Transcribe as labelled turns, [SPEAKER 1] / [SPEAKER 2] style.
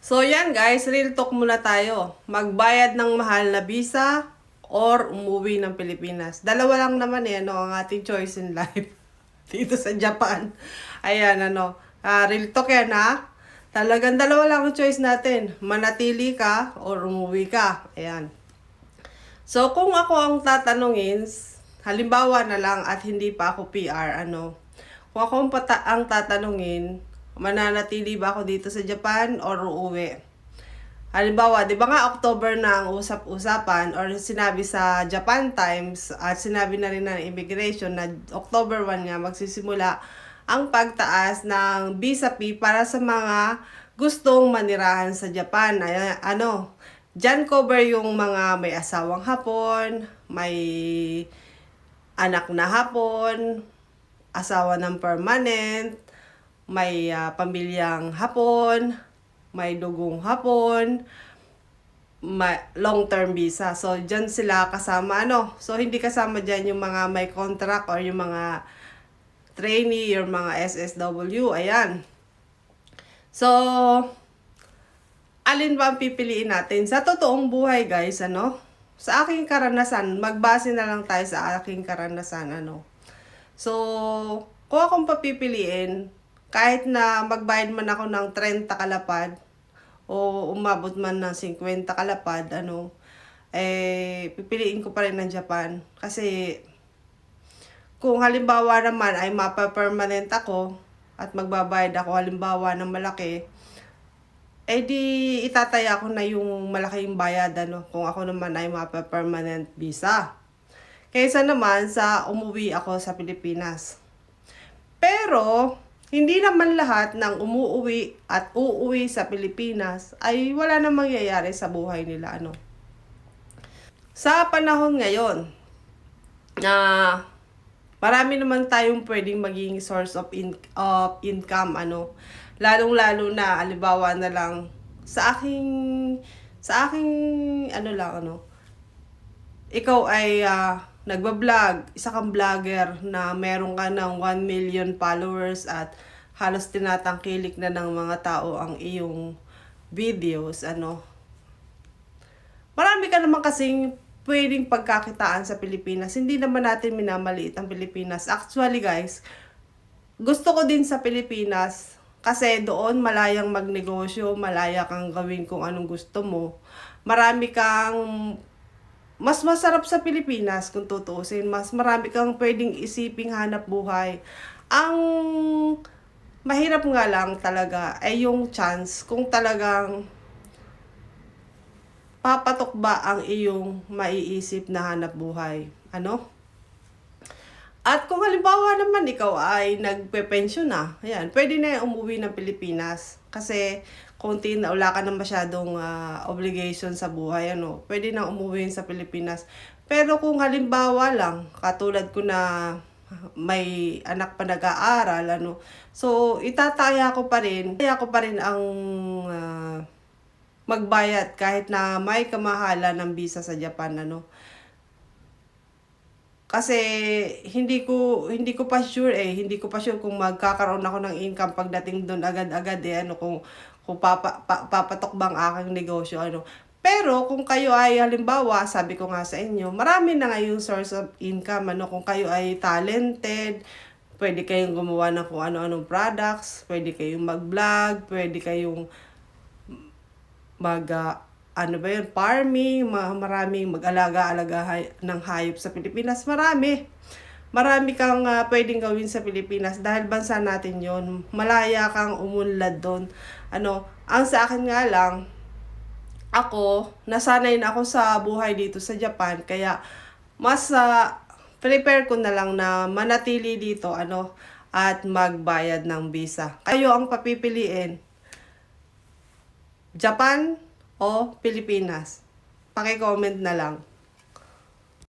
[SPEAKER 1] So yan guys, real talk muna tayo. Magbayad ng mahal na visa or umuwi ng Pilipinas. Dalawa lang naman ang ating choice in life. Dito sa Japan. Ayan, real talk yan ha. Talagang dalawa lang ang choice natin. Manatili ka or umuwi ka. Ayan. So kung ako ang tatanungin, halimbawa na lang at hindi pa ako PR, kung ako ang tatanungin, mananatili ba ako dito sa Japan or uuwi? Halimbawa, di ba nga October na ang usap-usapan or sinabi sa Japan Times at sinabi na rin ng immigration na October 1 nga magsisimula ang pagtaas ng visa fee para sa mga gustong manirahan sa Japan. Diyan cover yung mga may asawang Hapon, may anak na Hapon, asawa ng permanent, may pamilyang Hapon, may dugong Hapon, may long-term visa. So, dyan sila kasama, So, hindi kasama dyan yung mga may contract or yung mga trainee, yung mga SSW. Ayan. So, alin ba ang pipiliin natin? Sa totoong buhay, guys, Sa aking karanasan, magbase na lang tayo sa aking karanasan, So, kung akong papipiliin, kahit na magbayad man ako ng 30 kalapad o umabot man ng 50 kalapad, pipiliin ko pa rin ng Japan. Kasi kung halimbawa naman ay mapa-permanent ako at magbabayad ako halimbawa ng malaki, di itataya ko na yung malaking bayad, kung ako naman ay mapa-permanent visa. Kaysa naman sa umuwi ako sa Pilipinas. Pero, hindi naman lahat ng umuwi at uuwi sa Pilipinas ay wala nang mangyayari sa buhay nila, Sa panahon ngayon, na marami naman tayong pwedeng maging source of income, Lalong-lalo na, alibawa na lang, sa aking, ikaw ay nagbablog, isa kang vlogger na meron ka ng 1 million followers at halos tinatangkilik na ng mga tao ang iyong videos, Marami ka naman kasing pwedeng pagkakitaan sa Pilipinas. Hindi naman natin minamaliit ang Pilipinas. Actually guys, gusto ko din sa Pilipinas kasi doon malayang magnegosyo, malaya kang gawin kung anong gusto mo. Marami kang mas masarap sa Pilipinas kung tutuusin. Mas marami kang pwedeng isiping hanap buhay. Ang mahirap nga lang talaga ay yung chance kung talagang papatok ba ang iyong maiisip na hanap buhay. At kung halimbawa naman ikaw ay nagpe-pension na, ayan, pwede na umuwi ng Pilipinas. Kasi konti na wala ka na masyadong obligation sa buhay, pwede na umuwi sa Pilipinas. Pero kung halimbawa lang, katulad ko na may anak pa nag-aaral, so itataya ko pa rin ang magbayad kahit na may kamahalan ng visa sa Japan, Kasi hindi ko pa sure hindi ko pa sure kung magkakaroon ako ng income pagdating doon agad-agad kung papatok bang aking negosyo, Pero kung kayo ay halimbawa, sabi ko nga sa inyo, marami na ngayong source of income, Kung kayo ay talented, pwede kayong gumawa ng kung ano-anong products, pwede kayong mag-vlog, pwede kayong farming, maraming mag-alaga-alaga ng hayop sa Pilipinas. Marami kang pwedeng gawin sa Pilipinas dahil bansa natin yon. Malaya kang umunlad doon. Ang sa akin nga lang, ako, nasanay na ako sa buhay dito sa Japan, kaya mas prepare ko na lang na manatili dito, at magbayad ng visa. Kayo ang papipiliin, Japan o Pilipinas? Paki-comment na lang.